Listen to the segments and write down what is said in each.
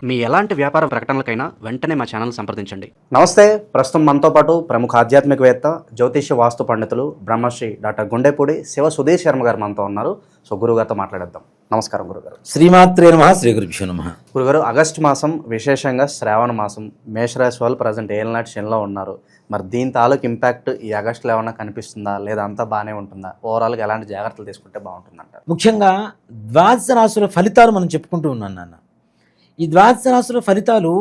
మీ ఎలాంటి వ్యాపార ప్రకటనలకైనా వెంటనే మా ఛానల్ సంప్రదించండి. నమస్తే. ప్రస్తుతం మనతో పాటు ప్రముఖ ఆధ్యాత్మికవేత్త, జ్యోతిష్య వాస్తు పండితులు బ్రహ్మశ్రీ డాక్టర్ గుండెపూడి శివ సుధీర్ శర్మ గారు మనతో ఉన్నారు. సో గురుగారితో మాట్లాడేద్దాం. నమస్కారం గురుగారు. శ్రీమాత్రే నమః. శ్రీ గురుభ్యో నమః. గురుగారు, ఆగస్టు మాసం, విశేషంగా శ్రావణ మాసం, మేషరాశి వాళ్ళు ప్రజెంట్ ఏళ్ళనాటి శనిలో ఉన్నారు. మరి దీని తాలూకు ఇంపాక్ట్ ఈ ఆగస్టులో ఏమన్నా కనిపిస్తుందా, లేదా అంతా బాగానే ఉంటుందా? ఓవరాల్గా ఎలాంటి జాగ్రత్తలు తీసుకుంటే బాగుంటుందంటారు? ముఖ్యంగా ద్వాదశ రాశుల ఫలితాలు మనం చెప్పుకుంటూ ఉన్నాను నాన్న. ఈ ద్వాదశ రాశుల ఫలితాలు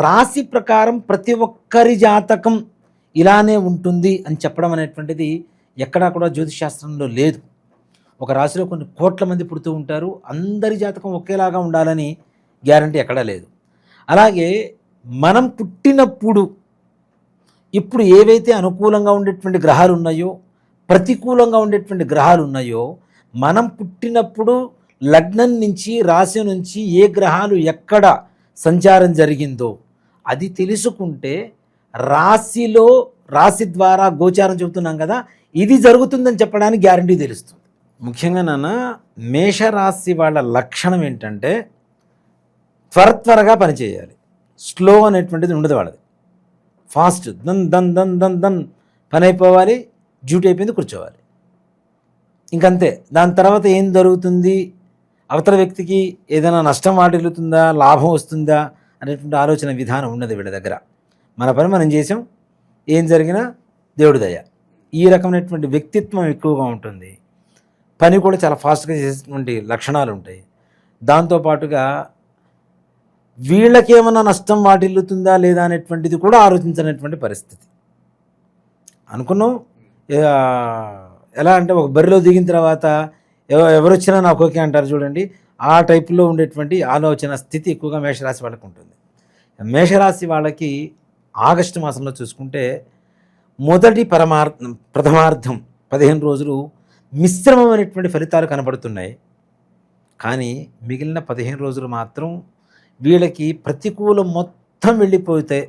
రాశి ప్రకారం ప్రతి ఒక్కరి జాతకం ఇలానే ఉంటుంది అని చెప్పడం అనేటువంటిది ఎక్కడా కూడా జ్యోతిష్ శాస్త్రంలో లేదు. ఒక రాశిలో కొన్ని కోట్ల మంది పుడుతూ ఉంటారు, అందరి జాతకం ఒకేలాగా ఉండాలని గ్యారంటీ ఎక్కడా లేదు. అలాగే మనం పుట్టినప్పుడు ఇప్పుడు ఏవైతే అనుకూలంగా ఉండేటువంటి గ్రహాలు ఉన్నాయో, ప్రతికూలంగా ఉండేటువంటి గ్రహాలు ఉన్నాయో, మనం పుట్టినప్పుడు లగ్నం నుంచి రాశి నుంచి ఏ గ్రహాలు ఎక్కడ సంచారం జరిగిందో అది తెలుసుకుంటే రాశి ద్వారా గోచారం చెబుతున్నాం కదా, ఇది జరుగుతుందని చెప్పడానికి గ్యారంటీ తెలుస్తుంది. ముఖ్యంగా నాన్న, మేషరాశి వాళ్ళ లక్షణం ఏంటంటే త్వరగా పనిచేయాలి. స్లో అనేటువంటిది ఉండదు వాళ్ళది. ఫాస్ట్ దన్ దన్ దన్ దన్ దన్ పని అయిపోవాలి, డ్యూటీ అయిపోయింది, కూర్చోవాలి, ఇంకంతే. దాని తర్వాత ఏం జరుగుతుంది, అవతల వ్యక్తికి ఏదైనా నష్టం వాటిల్లుతుందా, లాభం వస్తుందా అనేటువంటి ఆలోచన విధానం ఉన్నది వీళ్ళ దగ్గర. మన పని మనం చేసాం, ఏం జరిగినా దేవుడి దయ. ఈ రకమైనటువంటి వ్యక్తిత్వం ఎక్కువగా ఉంటుంది. పని కూడా చాలా ఫాస్ట్గా చేసేటువంటి లక్షణాలు ఉంటాయి. దాంతోపాటుగా వీళ్ళకేమన్నా నష్టం వాటిల్లుతుందా లేదా అనేటువంటిది కూడా ఆలోచించినటువంటి పరిస్థితి. అనుకున్నాం ఎలా అంటే, ఒక బరిలో దిగిన తర్వాత ఎవరు వచ్చినా నాకు ఓకే అంటారు చూడండి, ఆ టైపులో ఉండేటువంటి ఆలోచన స్థితి ఎక్కువగా మేషరాశి వాళ్ళకి ఉంటుంది. మేషరాశి వాళ్ళకి ఆగస్టు మాసంలో చూసుకుంటే మొదటి ప్రథమార్థం 15 రోజులు మిశ్రమమైనటువంటి ఫలితాలు కనబడుతున్నాయి. కానీ మిగిలిన 15 రోజులు మాత్రం వీళ్ళకి ప్రతికూలం మొత్తం వెళ్ళిపోతాయి.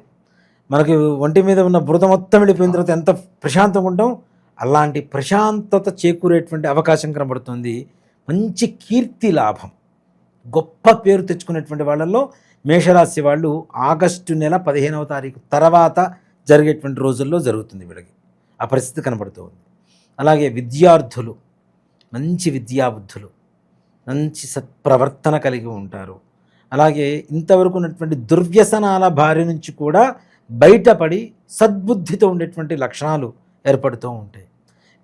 మనకి ఒంటి మీద ఉన్న బురద మొత్తం వెళ్ళిపోయిన తర్వాత ఎంత ప్రశాంతంగా ఉంటాం, అలాంటి ప్రశాంతత చేకూరేటువంటి అవకాశం కనబడుతుంది. మంచి కీర్తి లాభం, గొప్ప పేరు తెచ్చుకునేటువంటి వాళ్ళల్లో మేషరాశి వాళ్ళు ఆగస్టు నెల 15వ తారీఖు తర్వాత జరిగేటువంటి రోజుల్లో జరుగుతుంది. వీళ్ళకి ఆ పరిస్థితి కనబడుతుంది. అలాగే విద్యార్థులు మంచి విద్యాబుద్ధులు, మంచి సత్ప్రవర్తన కలిగి ఉంటారు. అలాగే ఇంతవరకు ఉన్నటువంటి దుర్వ్యసనాల బారి నుంచి కూడా బయటపడి సద్బుద్ధితో ఉండేటువంటి లక్షణాలు ఏర్పడుతూ ఉంటాయి.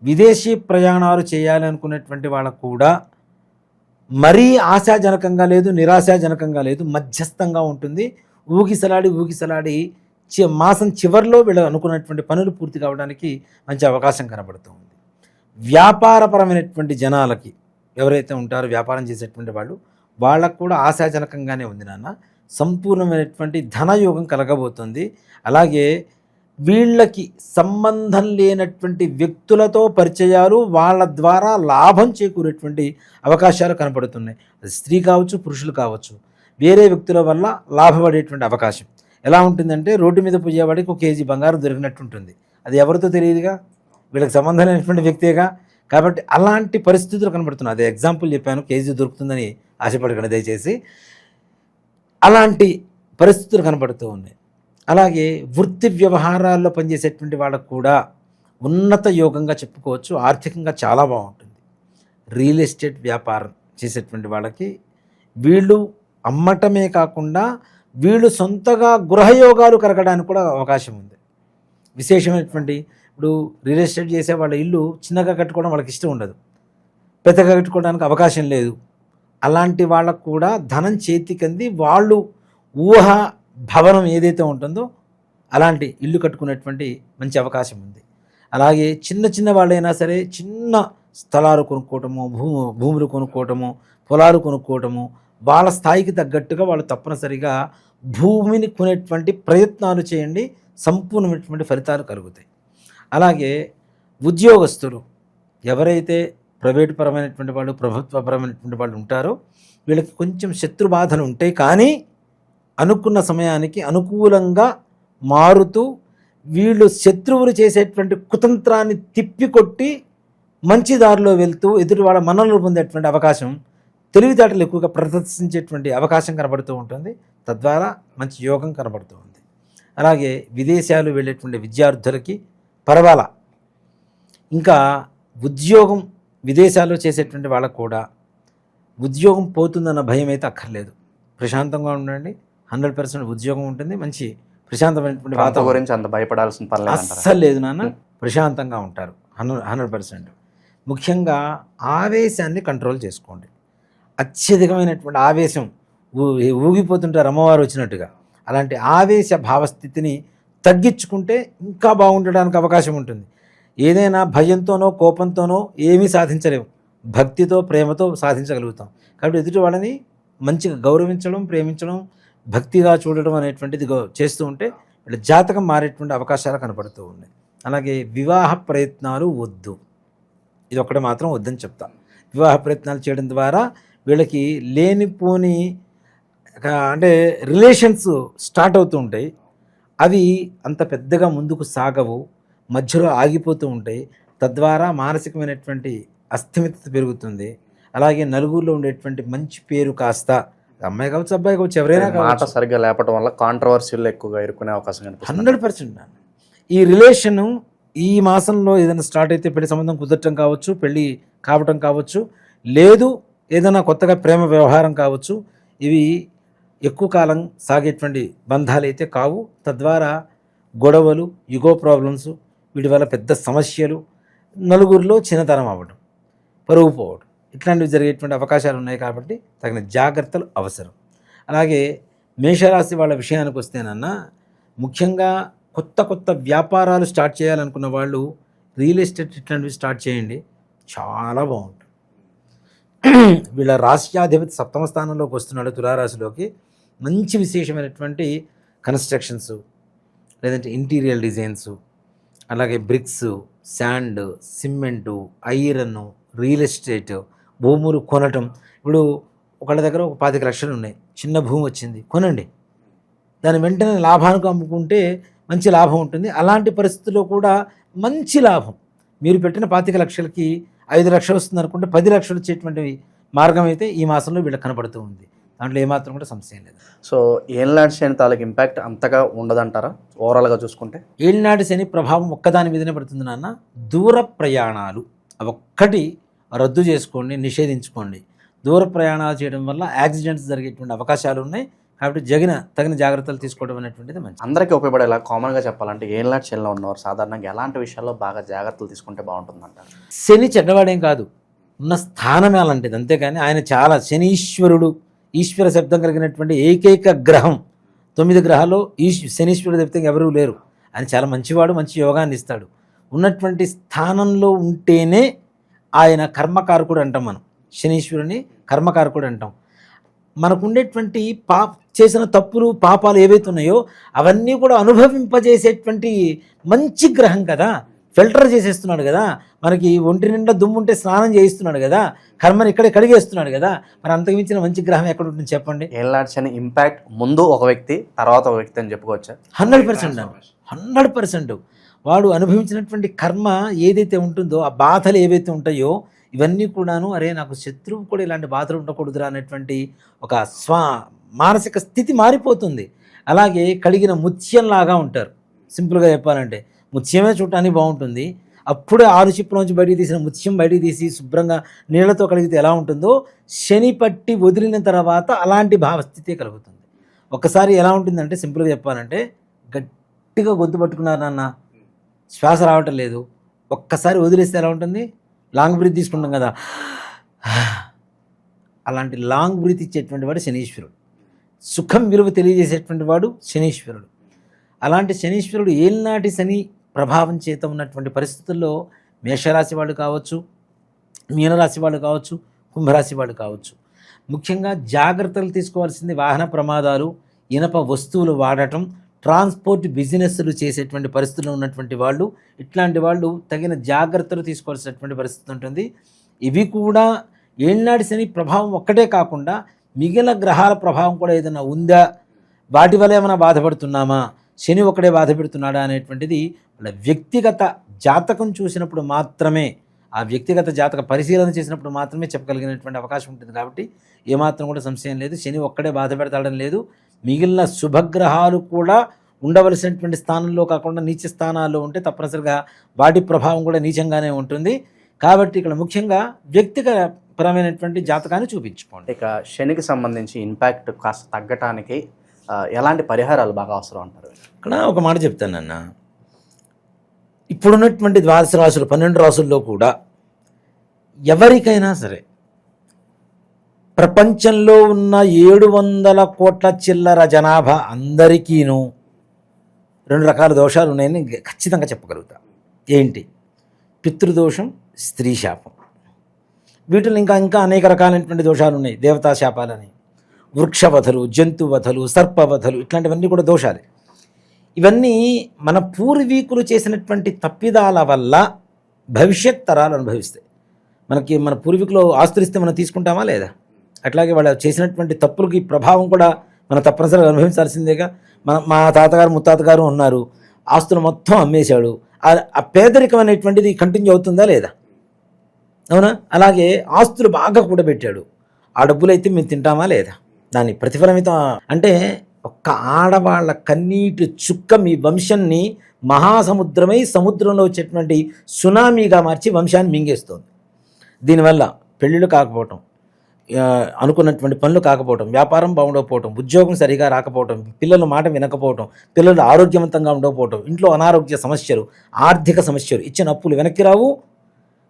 విదేశీ ప్రయాణాలు చేయాలనుకునేటువంటి వాళ్ళకు కూడా మరీ ఆశాజనకంగా లేదు, నిరాశాజనకంగా లేదు, మధ్యస్థంగా ఉంటుంది. ఊగిసలాడి మాసం చివరిలో వీళ్ళు అనుకున్నటువంటి పనులు పూర్తి కావడానికి మంచి అవకాశం కనబడుతూ ఉంది. వ్యాపారపరమైనటువంటి జనాలకి ఎవరైతే ఉంటారో, వ్యాపారం చేసేటువంటి వాళ్ళకు కూడా ఆశాజనకంగానే ఉంది నాన్న. సంపూర్ణమైనటువంటి ధనయోగం కలగబోతుంది. అలాగే వీళ్ళకి సంబంధం లేనటువంటి వ్యక్తులతో పరిచయాలు, వాళ్ళ ద్వారా లాభం చేకూరేటువంటి అవకాశాలు కనపడుతున్నాయి. అది స్త్రీ కావచ్చు, పురుషులు కావచ్చు. వేరే వ్యక్తుల వల్ల లాభపడేటువంటి అవకాశం ఎలా ఉంటుందంటే, రోడ్డు మీద పోయేవాడికి 1 కేజీ బంగారం దొరికినట్టు ఉంటుంది. అది ఎవరితో తెలియదుగా, వీళ్ళకి సంబంధం లేనటువంటి వ్యక్తిగా. కాబట్టి అలాంటి పరిస్థితులు కనబడుతున్నాయి. అదే ఎగ్జాంపుల్ చెప్పాను, కేజీ దొరుకుతుందని ఆశపడకండి దయచేసి. అలాంటి పరిస్థితులు కనబడుతూ ఉన్నాయి. అలాగే వృత్తి వ్యవహారాల్లో పనిచేసేటువంటి వాళ్ళకు కూడా ఉన్నత యోగంగా చెప్పుకోవచ్చు. ఆర్థికంగా చాలా బాగుంటుంది. రియల్ ఎస్టేట్ వ్యాపారం చేసేటువంటి వాళ్ళకి వీళ్ళు అమ్మటమే కాకుండా వీళ్ళు సొంతగా గృహయోగాలు కలగడానికి కూడా అవకాశం ఉంది. విశేషమైనటువంటి, ఇప్పుడు రియల్ ఎస్టేట్ చేసే వాళ్ళ ఇల్లు చిన్నగా కట్టుకోవడం వాళ్ళకి ఇష్టం ఉండదు, పెద్దగా కట్టుకోవడానికి అవకాశం లేదు. అలాంటి వాళ్ళకు కూడా ధనం చేతికంది వాళ్ళు ఊహ భవనం ఏదైతే ఉంటుందో అలాంటి ఇల్లు కట్టుకునేటువంటి మంచి అవకాశం ఉంది. అలాగే చిన్న వాళ్ళైనా సరే చిన్న స్థలాలు కొనుక్కోవటము, భూములు కొనుక్కోవటము, పొలాలు కొనుక్కోవటము, వాళ్ళ స్థాయికి తగ్గట్టుగా వాళ్ళు తప్పనిసరిగా భూమిని కొనేటువంటి ప్రయత్నాలు చేయండి. సంపూర్ణమైనటువంటి ఫలితాలు కలుగుతాయి. అలాగే ఉద్యోగస్తులు ఎవరైతే ప్రైవేటు పరమైనటువంటి వాళ్ళు, ప్రభుత్వపరమైనటువంటి వాళ్ళు ఉంటారో వీళ్ళకి కొంచెం శత్రుబాధలు ఉంటాయి. కానీ అనుకున్న సమయానికి అనుకూలంగా మారుతూ వీళ్ళు శత్రువులు చేసేటువంటి కుతంత్రాన్ని తిప్పికొట్టి మంచి దారిలో వెళ్తూ ఎదుటి వాళ్ళ మన్ననలు పొందేటువంటి అవకాశం తెలివితేటలు ఎక్కువగా ప్రదర్శించేటువంటి అవకాశం కనబడుతూ ఉంటుంది. తద్వారా మంచి యోగం కనబడుతూ ఉంది. అలాగే విదేశాలు వెళ్ళేటువంటి విద్యార్థులకి పర్వాలా. ఇంకా ఉద్యోగం విదేశాల్లో చేసేటువంటి వాళ్ళకు కూడా ఉద్యోగం పోతుందన్న భయం అయితే అక్కర్లేదు. ప్రశాంతంగా ఉండండి, 100% ఉద్యోగం ఉంటుంది. మంచి ప్రశాంతమైనటువంటి వాతావరణం గురించి అంత భయపడాల్సిన పర్లేదు అస్సలు లేదు నాన్న. ప్రశాంతంగా ఉంటారు 100%. ముఖ్యంగా ఆవేశాన్ని కంట్రోల్ చేసుకోండి. అత్యధికమైనటువంటి ఆవేశం ఊగిపోతుంటారు అమ్మవారు వచ్చినట్టుగా. అలాంటి ఆవేశ భావస్థితిని తగ్గించుకుంటే ఇంకా బాగుండడానికి అవకాశం ఉంటుంది. ఏదైనా భయంతోనో కోపంతోనో ఏమీ సాధించలేము. భక్తితో ప్రేమతో సాధించగలుగుతాం. కాబట్టి ఎదుటి వాళ్ళని మంచిగా గౌరవించడం, ప్రేమించడం, భక్తిగా చూడడం అనేటువంటిది చేస్తూ ఉంటే వీళ్ళ జాతకం మారేటువంటి అవకాశాలు కనపడుతూ ఉన్నాయి. అలాగే వివాహ ప్రయత్నాలు వద్దు, ఇది ఒకటి మాత్రం వద్దని చెప్తా. వివాహ ప్రయత్నాలు చేయడం ద్వారా వీళ్ళకి లేనిపోని అంటే రిలేషన్స్ స్టార్ట్ అవుతూ ఉంటాయి. అవి అంత పెద్దగా ముందుకు సాగవు, మధ్యలో ఆగిపోతూ ఉంటాయి. తద్వారా మానసికమైనటువంటి అస్థిమితత పెరుగుతుంది. అలాగే నలుగురిలో ఉండేటువంటి మంచి పేరు కాస్త అమ్మాయి కావచ్చు, అబ్బాయి కావచ్చు, ఎవరైనా మాట సరిగ్గా లేపడం వల్ల కాంట్రవర్సీలు ఎక్కువగా ఇరుక్కునే అవకాశం కనిపిస్తుంది. 100%. ఈ రిలేషను ఈ మాసంలో ఏదైనా స్టార్ట్ అయితే పెళ్లి సంబంధం కుదరటం కావచ్చు, పెళ్ళి కావటం కావచ్చు, లేదు ఏదైనా కొత్తగా ప్రేమ వ్యవహారం కావచ్చు, ఇవి ఎక్కువ కాలం సాగేటువంటి బంధాలు అయితే కావు. తద్వారా గొడవలు, యుగో ప్రాబ్లమ్స్, వీటి వల్ల పెద్ద సమస్యలు, నలుగురిలో చిన్నతనం అవ్వడం, పరుగు పోవడం, ఇట్లాంటివి జరిగేటువంటి అవకాశాలు ఉన్నాయి. కాబట్టి తగిన జాగ్రత్తలు అవసరం. అలాగే మేషరాశి వాళ్ళ విషయానికి వస్తేనన్నా, ముఖ్యంగా కొత్త వ్యాపారాలు స్టార్ట్ చేయాలనుకున్న వాళ్ళు రియల్ ఎస్టేట్ ఇట్లాంటివి స్టార్ట్ చేయండి, చాలా బాగుంటుంది. వీళ్ళ రాశ్యాధిపతి 7వ స్థానంలోకి వస్తున్నాడు, తులారాశిలోకి. మంచి విశేషమైనటువంటి కన్స్ట్రక్షన్స్, లేదంటే ఇంటీరియర్ డిజైన్స్, అలాగే bricks, sand, cement, iron, real estate, భూములు కొనటం. ఇప్పుడు ఒకళ్ళ దగ్గర ఒక 25 లక్షలు ఉన్నాయి, చిన్న భూమి వచ్చింది, కొనండి. దాని వెంటనే లాభానికి అమ్ముకుంటే మంచి లాభం ఉంటుంది. అలాంటి పరిస్థితుల్లో కూడా మంచి లాభం. మీరు పెట్టిన 25 లక్షలకి 5 లక్షలు వస్తుంది అనుకుంటే 10 లక్షలు వచ్చేటువంటి మార్గం అయితే ఈ మాసంలో వీళ్ళకి కనపడుతూ ఉంది. దాంట్లో ఏమాత్రం కూడా సమస్య లేదు. సో ఏళ్ళనాటి శని తాలూకు ఇంపాక్ట్ అంతగా ఉండదంటారా ఓవరాల్గా చూసుకుంటే? ఏళ్ళనాటి శని ప్రభావం ఒక్కదాని మీదనే పడుతుంది నాన్న. దూర ప్రయాణాలు ఒక్కటి రద్దు చేసుకోండి, నిషేధించుకోండి. దూర ప్రయాణాలు చేయడం వల్ల యాక్సిడెంట్స్ జరిగేటువంటి అవకాశాలు ఉన్నాయి. కాబట్టి తగిన జాగ్రత్తలు తీసుకోవడం అనేటువంటిది మంచిది. అందరికీ ఉపయోగపడేలా కామన్గా చెప్పాలంటే ఏళ్ళనాటి శనిలో ఉన్నవారు సాధారణంగా ఎలాంటి విషయాల్లో బాగా జాగ్రత్తలు తీసుకుంటే బాగుంటుందంటారు? శని చెడ్డవాడేం కాదు, ఉన్న స్థానమే అలాంటిది, అంతేగాని ఆయన చాలా శనీశ్వరుడు, ఈశ్వర శబ్దం కలిగినటువంటి ఏకైక గ్రహం. 9 గ్రహాల్లో శనీశ్వరుడు తప్పితే ఎవరూ లేరు. ఆయన చాలా మంచివాడు, మంచి యోగాన్ని ఇస్తాడు. ఉన్నటువంటి స్థానంలో ఉంటేనే ఆయన కర్మకారకుడు అంటాం. మనం శనీశ్వరుని కర్మకారకుడు అంటాం. మనకు ఉండేటువంటి చేసిన తప్పులు పాపాలు ఏవైతే ఉన్నాయో అవన్నీ కూడా అనుభవింపజేసేటువంటి మంచి గ్రహం కదా. ఫిల్టర్ చేసేస్తున్నాడు కదా, మనకి ఒంటి నిండా దుమ్ముంటే స్నానం చేయిస్తున్నాడు కదా, కర్మని ఇక్కడే కడిగేస్తున్నాడు కదా. మరి అంతకు మించిన మంచి గ్రహం ఎక్కడ ఉంటుంది చెప్పండి? ఏళ్ళనాటి శని ఇంపాక్ట్ ముందు ఒక వ్యక్తి, తర్వాత ఒక వ్యక్తి అని చెప్పుకోవచ్చా? 100%. వాడు అనుభవించినటువంటి కర్మ ఏదైతే ఉంటుందో, ఆ బాధలు ఏవైతే ఉంటాయో ఇవన్నీ కూడాను, అరే నాకు శత్రువు కూడా ఇలాంటి బాధలు ఉండకూడదురా అనేటువంటి ఒక మానసిక స్థితి మారిపోతుంది. అలాగే కడిగిన ముత్యంలాగా ఉంటారు. సింపుల్గా చెప్పాలంటే ముత్యమే చూడటానికి బాగుంటుంది. అప్పుడే 6 చిప్పులోంచి బయటికి తీసిన ముత్యం బయటికి తీసి శుభ్రంగా నీళ్లతో కడిగితే ఎలా ఉంటుందో, శని పట్టి వదిలిన తర్వాత అలాంటి భావస్థితి కలుగుతుంది. ఒక్కసారి ఎలా ఉంటుందంటే, సింపుల్గా చెప్పాలంటే, గట్టిగా గొంతు పట్టుకున్నారు నాన్న, శ్వాస రావటం లేదు, ఒక్కసారి వదిలేస్తే ఎలా ఉంటుంది? లాంగ్ బ్రీత్ తీసుకుంటాం కదా, అలాంటి లాంగ్ బ్రీత్ ఇచ్చేటువంటి వాడు శనీశ్వరుడు. సుఖం విలువ తెలియజేసేటువంటి వాడు శనీశ్వరుడు. అలాంటి శనీశ్వరుడు ఏళ్ళనాటి శని ప్రభావం చేత ఉన్నటువంటి పరిస్థితుల్లో మేషరాశి వాళ్ళు కావచ్చు, మీనరాశి వాళ్ళు కావచ్చు, కుంభరాశి వాళ్ళు కావచ్చు, ముఖ్యంగా జాగ్రత్తలు తీసుకోవాల్సింది వాహన ప్రమాదాలు, ఇనప వస్తువులు వాడటం, ట్రాన్స్పోర్ట్ బిజినెస్లు చేసేటువంటి పరిస్థితుల్లో ఉన్నటువంటి వాళ్ళు, ఇట్లాంటి వాళ్ళు తగిన జాగ్రత్తలు తీసుకోవాల్సినటువంటి పరిస్థితి ఉంటుంది. ఇవి కూడా ఏళ్ళనాటి శని ప్రభావం ఒక్కటే కాకుండా మిగిలిన గ్రహాల ప్రభావం కూడా ఏదైనా ఉందా, వాటి వల్ల ఏమైనా బాధపడుతున్నామా, శని ఒక్కడే బాధ పెడుతున్నాడా అనేటువంటిది వాళ్ళ వ్యక్తిగత జాతకం చూసినప్పుడు మాత్రమే ఆ వ్యక్తిగత జాతక పరిశీలన చేసినప్పుడు మాత్రమే చెప్పగలిగినటువంటి అవకాశం ఉంటుంది. కాబట్టి ఏమాత్రం కూడా సంశయం లేదు. శని ఒక్కడే బాధ పెడతాడని లేదు. మిగిలిన శుభగ్రహాలు కూడా ఉండవలసినటువంటి స్థానంలో కాకుండా నీచ స్థానాల్లో ఉంటే తప్పనిసరిగా వాటి ప్రభావం కూడా నీచంగానే ఉంటుంది. కాబట్టి ఇక్కడ ముఖ్యంగా వ్యక్తిగతపరమైనటువంటి జాతకాన్ని చూపించుకోండి. ఇక శనికి సంబంధించి ఇంపాక్ట్ కాస్త తగ్గటానికి ఎలాంటి పరిహారాలు బాగా అవసరం అంటారు? ఇక్కడ ఒక మాట చెప్తానన్న, ఇప్పుడున్నటువంటి ద్వాదశ రాశులు 12 రాశుల్లో కూడా ఎవరికైనా సరే ప్రపంచంలో ఉన్న 700 కోట్ల చిల్లర జనాభా అందరికీను 2 రకాల దోషాలు ఉన్నాయని ఖచ్చితంగా చెప్పగలుగుతా. ఏంటి? పితృదోషం, స్త్రీ శాపం. వీటిలో ఇంకా అనేక రకాలైనటువంటి దోషాలు ఉన్నాయి. దేవతా శాపాలని, వృక్షవధలు, జంతువధలు, సర్పవధలు, ఇట్లాంటివన్నీ కూడా దోషాలే. ఇవన్నీ మన పూర్వీకులు చేసినటువంటి తప్పిదాల వల్ల భవిష్యత్ తరాలు అనుభవిస్తాయి. మన పూర్వీకులు ఆస్తులు ఇస్తే మనం తీసుకుంటామా లేదా? అట్లాగే వాళ్ళు చేసినటువంటి తప్పులకి ప్రభావం కూడా మనం తప్పనిసరిగా అనుభవించాల్సిందేగా. మా తాతగారు ముత్తాతగారు ఉన్నారు, ఆస్తులు మొత్తం అమ్మేశాడు. ఆ పేదరికం అనేటువంటిది కంటిన్యూ అవుతుందా లేదా? అవునా? అలాగే ఆస్తులు బాగా కూడబెట్టాడు, ఆ డబ్బులు అయితే మేము తింటామా లేదా? దాని ప్రతిఫలమితం అంటే ఒక్క ఆడవాళ్ళ కన్నీటి చుక్క మీ వంశాన్ని మహాసముద్రమై సముద్రంలో వచ్చేటువంటి సునామీగా మార్చి వంశాన్ని మింగేస్తుంది. దీనివల్ల పెళ్ళిళ్ళు కాకపోవటం, అనుకున్నటువంటి పనులు కాకపోవటం, వ్యాపారం బాగుండకపోవటం, ఉద్యోగం సరిగా రాకపోవటం, పిల్లల మాట వినకపోవటం, పిల్లలు ఆరోగ్యవంతంగా ఉండకపోవటం, ఇంట్లో అనారోగ్య సమస్యలు, ఆర్థిక సమస్యలు, ఇచ్చిన అప్పులు వెనక్కి రావు,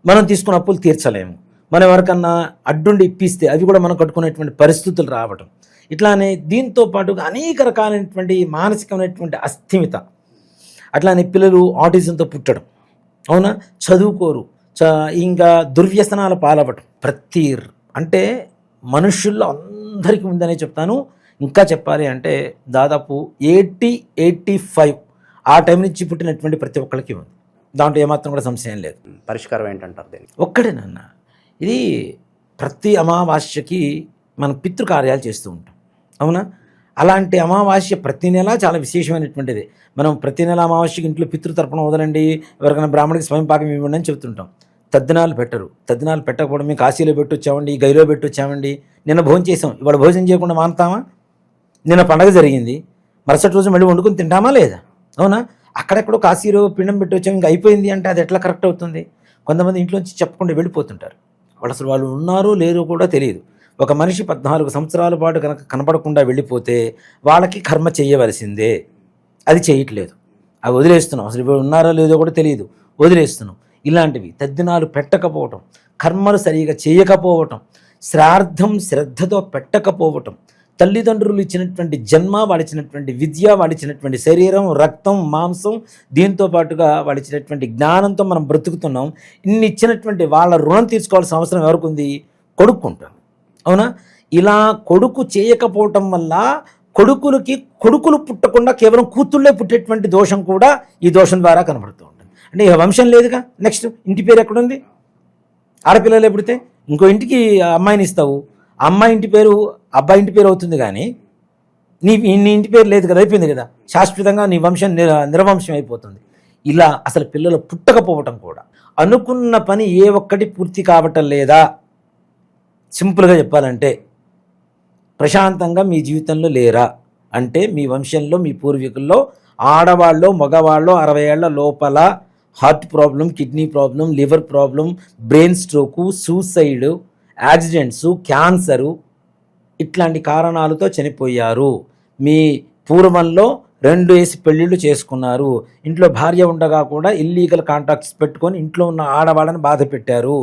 మనం తీసుకున్న అప్పులు తీర్చలేము, మనం ఎవరికన్నా అడ్డుండి ఇప్పిస్తే అవి కూడా మనం కట్టుకునేటువంటి పరిస్థితులు రావటం, ఇట్లానే దీంతో పాటుగా అనేక రకాలైనటువంటి మానసికమైనటువంటి అస్థిమిత, అట్లానే పిల్లలు ఆటిజంతో పుట్టడం, అవునా, చదువుకోరు, ఇంకా దుర్వ్యసనాల పాలవటం. అంటే మనుషుల్లో అందరికీ ఉందనే చెప్తాను. ఇంకా చెప్పాలి అంటే దాదాపు 80-85 ఆ టైం నుంచి పుట్టినటువంటి ప్రతి ఒక్కరికి ఉంది. దాంట్లో ఏమాత్రం కూడా సంశయం లేదు. పరిష్కారం ఏంటంటారు దీనికి? ఒక్కడేనన్న, ఇది ప్రతి అమావాస్యకి మనం పితృకార్యాలు చేస్తూ ఉంటాం, అవునా? అలాంటి అమావాస్య ప్రతి నెల చాలా విశేషమైనటువంటిది. మనం ప్రతి నెల అమావాస్యకి ఇంట్లో పితృతర్పణ వదలండి, ఎవరికైనా బ్రాహ్మణికి స్వయం పాకం ఇవ్వండి అని చెప్తుంటాం. తద్దినాలు పెట్టరు. తద్దినాలు పెట్టకపోవడం, మేము కాశీలో పెట్టొచ్చామండి, గైలో పెట్టొచ్చామండి, నిన్న భోజనం చేసాం, ఇవాళ భోజనం చేయకుండా మానుతామా? నిన్న పండగ జరిగింది, మరుసటి రోజు మళ్ళీ వండుకొని తింటామా లేదా? అవునా? అక్కడెక్కడో కాశీలో పిండం పెట్టొచ్చాము, ఇంకా అయిపోయింది అంటే అది ఎట్లా కరెక్ట్ అవుతుంది? కొంతమంది ఇంట్లోంచి చెప్పకుండా వెళ్ళిపోతుంటారు. వాళ్ళు ఉన్నారో లేరో కూడా తెలియదు. ఒక మనిషి 14 సంవత్సరాల పాటు కనుక కనపడకుండా వెళ్ళిపోతే వాళ్ళకి కర్మ చేయవలసిందే. అది చేయట్లేదు, అవి వదిలేస్తున్నాం. అసలు ఇప్పుడు ఉన్నారో లేదో కూడా తెలియదు, వదిలేస్తున్నాం. ఇలాంటివి తద్దినాలు పెట్టకపోవటం, కర్మలు సరిగా చేయకపోవటం, శ్రాద్ధం శ్రద్ధతో పెట్టకపోవటం, తల్లిదండ్రులు ఇచ్చినటువంటి జన్మ, వాళ్ళు ఇచ్చినటువంటి విద్య, వాళ్ళు ఇచ్చినటువంటి శరీరం, రక్తం, మాంసం, దీంతో పాటుగా వాళ్ళు ఇచ్చినటువంటి జ్ఞానంతో మనం బ్రతుకుతున్నాం. ఇన్ని ఇచ్చినటువంటి వాళ్ళ రుణం తీర్చుకోవాల్సిన అవసరం ఎవరికి ఉంది? కొడుకుంటాం, అవునా? ఇలా కొడుకు చేయకపోవటం వల్ల కొడుకులు పుట్టకుండా కేవలం కూతుళ్ళే పుట్టేటువంటి దోషం కూడా ఈ దోషం ద్వారా కనబడుతూ ఉంటుంది. అంటే ఇక వంశం లేదుగా. నెక్స్ట్ ఇంటి పేరు ఎక్కడుంది? ఆడపిల్లలే పుడితే ఇంకో ఇంటికి అమ్మాయిని ఇస్తావు, అమ్మాయి ఇంటి పేరు అబ్బాయి ఇంటి పేరు అవుతుంది, కానీ నీ ఇంటి పేరు లేదు కదా, అయిపోయింది కదా, శాశ్వతంగా నీ వంశం నిర్వంశం అయిపోతుంది. ఇలా అసలు పిల్లలు పుట్టకపోవటం కూడా, అనుకున్న పని ఏ ఒక్కటి పూర్తి కావటం లేదా. సింపుల్గా చెప్పాలంటే ప్రశాంతంగా మీ జీవితంలో లేరా అంటే మీ వంశంలో, మీ పూర్వీకుల్లో ఆడవాళ్ళు మగవాళ్ళు 60 ఏళ్ల లోపల heart problem, kidney problem, liver problem, brain stroke, suicide, accidents, cancer, ఇట్లాంటి కారణాలతో చనిపోయారు. మీ పూర్వంలో 2 వేసి పెళ్ళిళ్ళు చేసుకున్నారు, ఇంట్లో భార్య ఉండగా కూడా ఇల్లీగల్ కాంటాక్ట్స్ పెట్టుకొని ఇంట్లో ఉన్న ఆడవాళ్ళని బాధ పెట్టారు.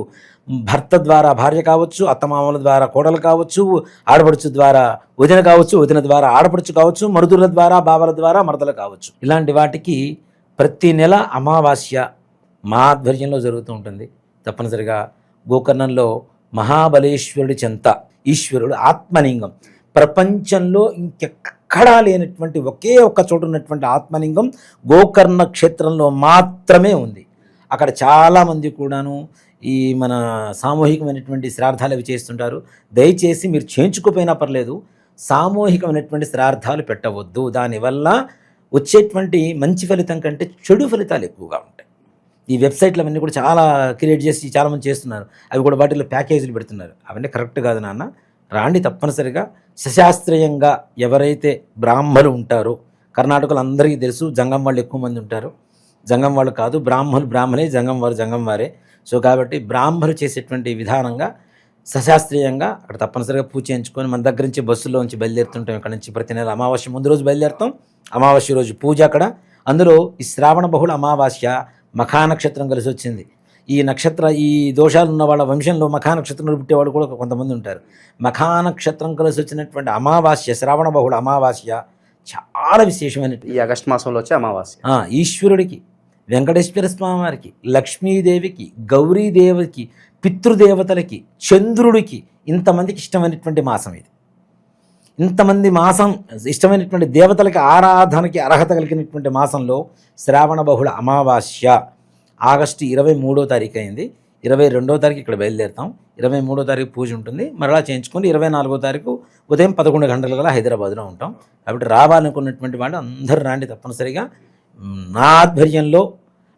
భర్త ద్వారా భార్య కావచ్చు, అత్తమామల ద్వారా కోడలు కావచ్చు, ఆడపడుచు ద్వారా వదిన కావచ్చు, వదిన ద్వారా ఆడపడుచు కావచ్చు, మరుదుల ద్వారా బావల ద్వారా మరదలు కావచ్చు. ఇలాంటి వాటికి ప్రతి నెల అమావాస్య మా ఆధ్వర్యంలో జరుగుతూ ఉంటుంది. తప్పనిసరిగా గోకర్ణంలో మహాబలేశ్వరుడి చెంత ఈశ్వరుడు ఆత్మలింగం, ప్రపంచంలో ఇంకెక్కడా లేనటువంటి ఒకే ఒక్క చోటు ఉన్నటువంటి ఆత్మలింగం గోకర్ణ క్షేత్రంలో మాత్రమే ఉంది. అక్కడ చాలామంది కూడాను ఈ మన సామూహికమైనటువంటి శ్రాద్ధాలు అవి చేస్తుంటారు. దయచేసి మీరు చేయించుకోపోయినా పర్లేదు, సామూహికమైనటువంటి శ్రాద్ధాలు పెట్టవద్దు. దానివల్ల వచ్చేటువంటి మంచి ఫలితం కంటే చెడు ఫలితాలు ఎక్కువగా ఉంటాయి. ఈ వెబ్సైట్లు అవన్నీ కూడా చాలా క్రియేట్ చేసి చాలామంది చేస్తున్నారు. అవి కూడా వాటిలో ప్యాకేజీలు పెడుతున్నారు. అవన్నీ కరెక్ట్ కాదు నాన్న. రాండి తప్పనిసరిగా. సశాస్త్రీయంగా ఎవరైతే బ్రాహ్మలు ఉంటారో, కర్ణాటకలో అందరికీ తెలుసు జంగం వాళ్ళు ఎక్కువ మంది ఉంటారు. జంగం వాళ్ళు కాదు, బ్రాహ్మణే, జంగం వారే. సో కాబట్టి బ్రాహ్మలు చేసేటువంటి విధానంగా సశాస్త్రీయంగా అక్కడ తప్పనిసరిగా పూజ చేయించుకొని మన దగ్గర నుంచి బస్సులో నుంచి బయలుదేరుతుంటాం. ఇక్కడ నుంచి ప్రతి నెల అమావాస్య ముందు రోజు బయలుదేరుతాం. అమావాస్య రోజు పూజ అక్కడ. అందులో ఈ శ్రావణ బహుళ అమావాస్య మఖా నక్షత్రం కలిసి వచ్చింది. ఈ దోషాలు ఉన్న వాళ్ళ వంశంలో మఖా నక్షత్రంలో పుట్టేవాడు కూడా కొంతమంది ఉంటారు. మఖా నక్షత్రం కలిసి వచ్చినటువంటి అమావాస్య, శ్రావణ బహుళ అమావాస్య చాలా విశేషమైన ఈ ఆగస్టు మాసంలో వచ్చే అమావాస్య. ఈశ్వరుడికి, వెంకటేశ్వర స్వామి వారికి, లక్ష్మీదేవికి, గౌరీదేవికి, పితృదేవతలకి, చంద్రుడికి, ఇంతమందికి ఇష్టమైనటువంటి మాసం ఇది. ఇంతమంది మాసం ఇష్టమైనటువంటి దేవతలకి ఆరాధనకి అర్హత కలిగినటువంటి మాసంలో శ్రావణ బహుళ అమావాస్య ఆగస్టు 23వ తారీఖు అయింది. 22వ తారీఖు ఇక్కడ బయలుదేరుతాం. 23వ తారీఖు పూజ ఉంటుంది. మరలా చేయించుకొని 24వ తారీఖు ఉదయం 11 గంటల గల హైదరాబాద్లో ఉంటాం. కాబట్టి రావాలనుకున్నటువంటి వాళ్ళు అందరూ రాండి తప్పనిసరిగా. నా ఆధ్వర్యంలో,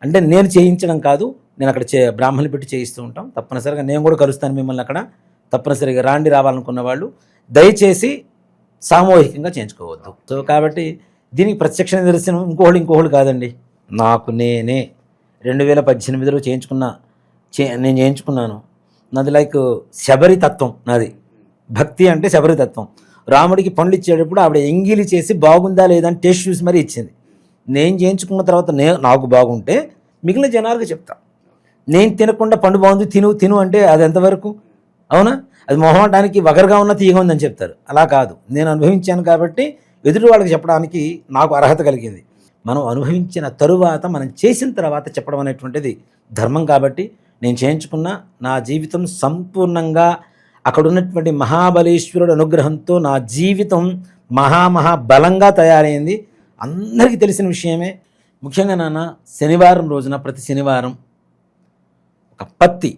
అంటే నేను చేయించడం కాదు, నేను అక్కడ బ్రాహ్మణులు పెట్టి చేయిస్తూ ఉంటాం. తప్పనిసరిగా నేను కూడా కలుస్తాను మిమ్మల్ని అక్కడ. తప్పనిసరిగా రాండి. రావాలనుకున్న వాళ్ళు దయచేసి సామూహికంగా చేయించుకోవద్దు. సో కాబట్టి దీనికి ప్రత్యక్ష నిదర్శనం ఇంకోళ్ళు కాదండి. నాకు నేనే 2018లో నేను చేయించుకున్నాను. నాది లైక్ శబరి తత్వం. నాది భక్తి అంటే శబరి తత్వం. రాముడికి పండ్లు ఇచ్చేటప్పుడు ఆవిడ ఎంగిలి చేసి బాగుందా లేదా అని టేస్ట్ చూసి మరీ ఇచ్చింది. నేను చేయించుకున్న తర్వాత నాకు బాగుంటే మిగిలిన జనాలకు చెప్తా. నేను తినకుండా పండు బాగుంది తిను అంటే అది ఎంతవరకు? అవునా? అది మొహమాటానికి వగరుగా ఉన్న తీయగా ఉందని చెప్తారు. అలా కాదు, నేను అనుభవించాను కాబట్టి ఎదుటి వాళ్ళకి చెప్పడానికి నాకు అర్హత కలిగింది. మనం అనుభవించిన తరువాత, మనం చేసిన తర్వాత చెప్పడం అనేటువంటిది ధర్మం. కాబట్టి నేను చేయించుకున్న నా జీవితం సంపూర్ణంగా అక్కడ ఉన్నటువంటి మహాబలేశ్వరుడు అనుగ్రహంతో నా జీవితం మహాబలంగా తయారైంది. అందరికీ తెలిసిన విషయమే. ముఖ్యంగా నాన్న, శనివారం రోజున, ప్రతి శనివారం ఒక పత్తి,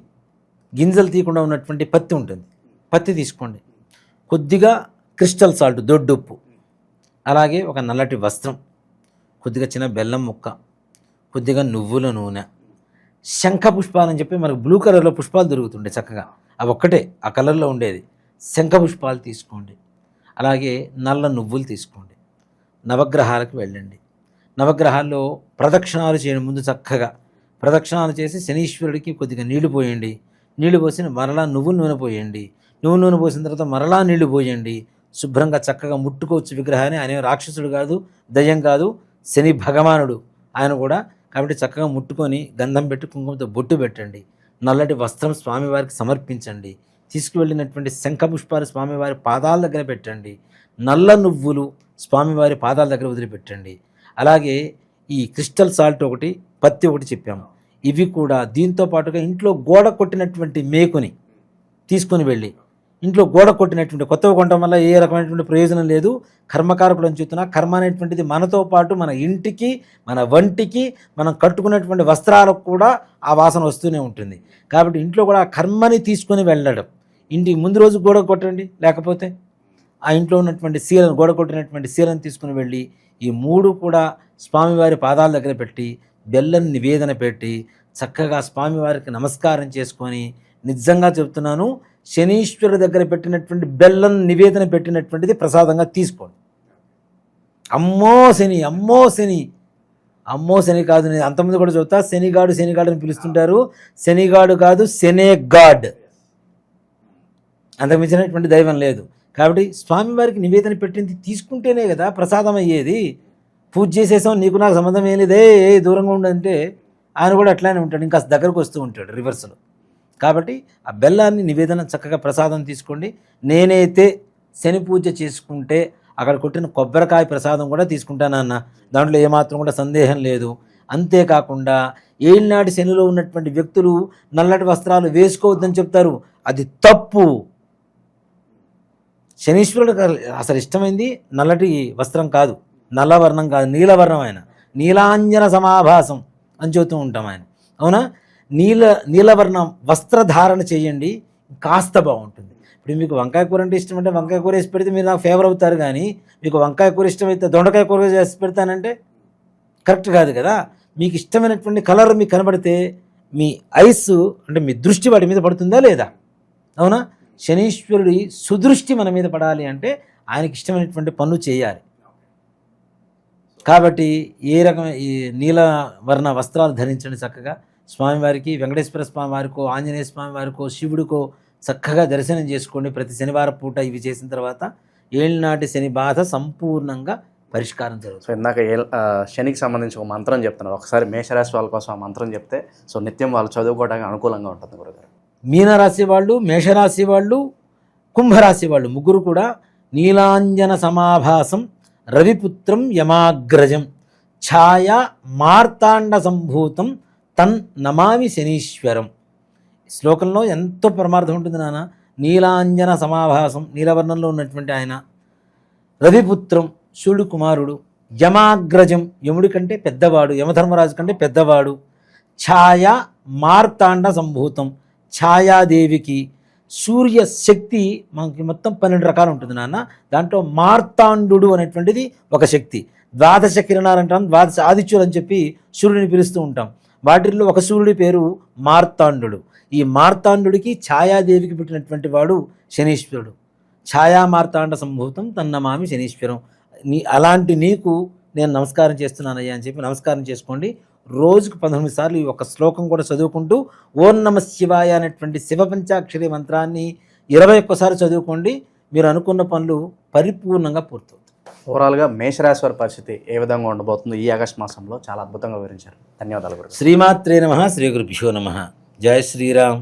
గింజలు తీయకుండా ఉన్నటువంటి పత్తి ఉంటుంది. పత్తి తీసుకోండి. కొద్దిగా క్రిస్టల్ సాల్ట్, దొడ్డుప్పు, అలాగే ఒక నల్లటి వస్త్రం, కొద్దిగా చిన్న బెల్లం ముక్క, కొద్దిగా నువ్వుల నూనె, శంఖ పుష్పాలని చెప్పి మనకు బ్లూ కలర్లో పుష్పాలు దొరుకుతుండే చక్కగా, అవి ఒక్కటే ఆ కలర్లో ఉండేది. శంఖ పుష్పాలు తీసుకోండి. అలాగే నల్ల నువ్వులు తీసుకోండి. నవగ్రహాలకు వెళ్ళండి. నవగ్రహాల్లో ప్రదక్షిణాలు చేయండి. ముందు చక్కగా ప్రదక్షిణాలు చేసి శనీశ్వరుడికి కొద్దిగా నీళ్లు పోయండి. నీళ్లు పోసి మరలా నువ్వుల నూనె పోయండి. నువ్వుల నూనె పోసిన తర్వాత మరలా నీళ్లు పోయండి. శుభ్రంగా చక్కగా ముట్టుకోవచ్చు విగ్రహాన్ని. ఆయన రాక్షసుడు కాదు, దయ్యం కాదు, శని భగవానుడు ఆయన కూడా. కాబట్టి చక్కగా ముట్టుకొని గంధం పెట్టి కుంకుమతో బొట్టు పెట్టండి. నల్లటి వస్త్రం స్వామివారికి సమర్పించండి. తీసుకువెళ్ళినటువంటి శంఖ పుష్పాలు స్వామివారి పాదాల దగ్గర పెట్టండి. నల్ల నువ్వులు స్వామివారి పాదాల దగ్గర వదిలిపెట్టండి. అలాగే ఈ క్రిస్టల్ సాల్ట్ ఒకటి, పత్తి ఒకటి చెప్పాము. ఇవి కూడా దీంతో పాటుగా ఇంట్లో గోడ కొట్టినటువంటి మేకుని తీసుకొని వెళ్ళి, ఇంట్లో గోడ కొట్టినటువంటి, కొత్తగా కొనడం వల్ల ఏ రకమైనటువంటి ప్రయోజనం లేదు. కర్మకారకుడు అని చెప్తున్నా. కర్మ అనేటువంటిది మనతో పాటు మన ఇంటికి, మన వంటికి, మనం కట్టుకున్నటువంటి వస్త్రాలకు కూడా ఆ వాసన వస్తూనే ఉంటుంది. కాబట్టి ఇంట్లో కూడా ఆ కర్మని తీసుకొని వెళ్ళడం. ఇంటికి ముందు రోజు గోడ కొట్టండి, లేకపోతే ఆ ఇంట్లో ఉన్నటువంటి శీలను, గోడ కొట్టినటువంటి శీలను తీసుకుని వెళ్ళి ఈ 3 కూడా స్వామివారి పాదాల దగ్గర పెట్టి, బెల్లం నివేదన పెట్టి, చక్కగా స్వామివారికి నమస్కారం చేసుకొని, నిజంగా చెప్తున్నాను, శనీశ్వరుడి దగ్గర పెట్టినటువంటి బెల్లం నివేదన పెట్టినటువంటిది ప్రసాదంగా తీసుకోండి. అమ్మో శని కాదు. నేను అంతమంది కూడా చెబుతా, శనిగాడు అని పిలుస్తుంటారు. శనిగాడు కాదు, శనే గాడ్. అంతకు మించినటువంటి దైవం లేదు. కాబట్టి స్వామివారికి నివేదన పెట్టింది తీసుకుంటేనే కదా ప్రసాదం అయ్యేది. పూజ చేసేసాం, నీకు నాకు సంబంధం ఏం లేదే, దూరంగా ఉండంటే ఆయన కూడా అట్లానే ఉంటాడు, ఇంకా దగ్గరకు వస్తూ ఉంటాడు రివర్స్లో. కాబట్టి ఆ బెల్లాన్ని నివేదన చక్కగా ప్రసాదం తీసుకోండి. నేనైతే శని పూజ చేసుకుంటే అక్కడ కొట్టిన కొబ్బరికాయ ప్రసాదం కూడా తీసుకుంటానన్న, దాంట్లో ఏమాత్రం కూడా సందేహం లేదు. అంతేకాకుండా ఏళ్ళనాటి శనిలో ఉన్నటువంటి వ్యక్తులు నల్లటి వస్త్రాలు వేసుకోవద్దని చెప్తారు. అది తప్పు. శనీశ్వరుడు అసలు ఇష్టమైంది నల్లటి వస్త్రం కాదు, నల్లవర్ణం కాదు, నీలవర్ణం. ఆయన నీలాంజన సమాభాసం అని చెబుతూ ఉంటాం ఆయన. అవునా? నీలవర్ణం వస్త్రధారణ చేయండి, కాస్త బాగుంటుంది. ఇప్పుడు మీకు వంకాయ కూర అంటే ఇష్టం అంటే వంకాయ కూర వేసి పెడితే మీరు నాకు ఫేవర్ అవుతారు. కానీ మీకు వంకాయ కూర ఇష్టమైతే దొండకాయ కూర చేసి పెడతానంటే కరెక్ట్ కాదు కదా. మీకు ఇష్టమైనటువంటి కలర్ మీకు కనబడితే మీ ఐస్ అంటే మీ దృష్టి వాటి మీద పడుతుందా లేదా? అవునా? శనీశ్వరుడి సుదృష్టి మన మీద పడాలి అంటే ఆయనకి ఇష్టమైనటువంటి పనులు చేయాలి. కాబట్టి ఏ రకమైన ఈ నీలవర్ణ వస్త్రాలు ధరించండి చక్కగా. స్వామివారికి, వెంకటేశ్వర స్వామి వారికో, ఆంజనేయ స్వామి వారికో, శివుడికో చక్కగా దర్శనం చేసుకోండి. ప్రతి శనివారం పూట ఇవి చేసిన తర్వాత ఏళ్ళనాటి శని బాధ సంపూర్ణంగా పరిష్కారం జరుగుతుంది. సో ఇందాక శనికి సంబంధించి ఒక మంత్రం చెప్తున్నారు, ఒకసారి మేషరాశి వాళ్ళ కోసం ఆ మంత్రం చెప్తే సో నిత్యం వాళ్ళు చదువుకోవడానికి అనుకూలంగా ఉంటుంది గురుగారు. మీనరాశి వాళ్ళు, మేషరాశి వాళ్ళు, కుంభరాశి వాళ్ళు ముగ్గురు కూడా నీలాంజన సమాభాసం రవిపుత్రం యమాగ్రజం ఛాయా మార్తాండ సంభూతం తన్ నమామి శనీశ్వరం. శ్లోకంలో ఎంతో పరమార్థం ఉంటుంది నాన్న. నీలాంజన సమాభాసం, నీలవర్ణంలో ఉన్నటువంటి ఆయన, రవిపుత్రం శివుడు కుమారుడు, యమాగ్రజం యముడి కంటే పెద్దవాడు, యమధర్మరాజు కంటే పెద్దవాడు, ఛాయా మార్తాండ సంభూతం ఛాయాదేవికి సూర్య శక్తి మనకి మొత్తం 12 రకాలు ఉంటుంది నాన్న. దాంట్లో మార్తాండు అనేటువంటిది ఒక శక్తి. ద్వాదశ కిరణాలు అంటాం, ద్వాదశ ఆదిత్యులు అని చెప్పి సూర్యుడిని పిలుస్తూ ఉంటాం. వాటిల్లో ఒక సూర్యుడి పేరు మార్తాండు. ఈ మార్తాండుడికి ఛాయాదేవికి పుట్టినటువంటి వాడు శనీశ్వరుడు. ఛాయా మార్తాండ సంభూతం తన్నమామి శనీశ్వరం. అలాంటి నీకు నేను నమస్కారం చేస్తున్నానయ్యా అని చెప్పి నమస్కారం చేసుకోండి. రోజుకు 19 సార్లు ఈ ఒక శ్లోకం కూడా చదువుకుంటూ ఓం నమ శివాయ అనేటువంటి శివ పంచాక్షరి మంత్రాన్ని 21 సార్లు చదువుకోండి. మీరు అనుకున్న పనులు పరిపూర్ణంగా పూర్తవుతాయి. ఓవరాల్గా మేషరాశి వారి పరిస్థితి ఏ విధంగా ఉండబోతుందో ఈ ఆగస్టు మాసంలో చాలా అద్భుతంగా వివరించారు. ధన్యవాదాలు గురుగారు. శ్రీమాత్రే నమః. శ్రీ గురుభ్యో నమః. జై శ్రీరామ్.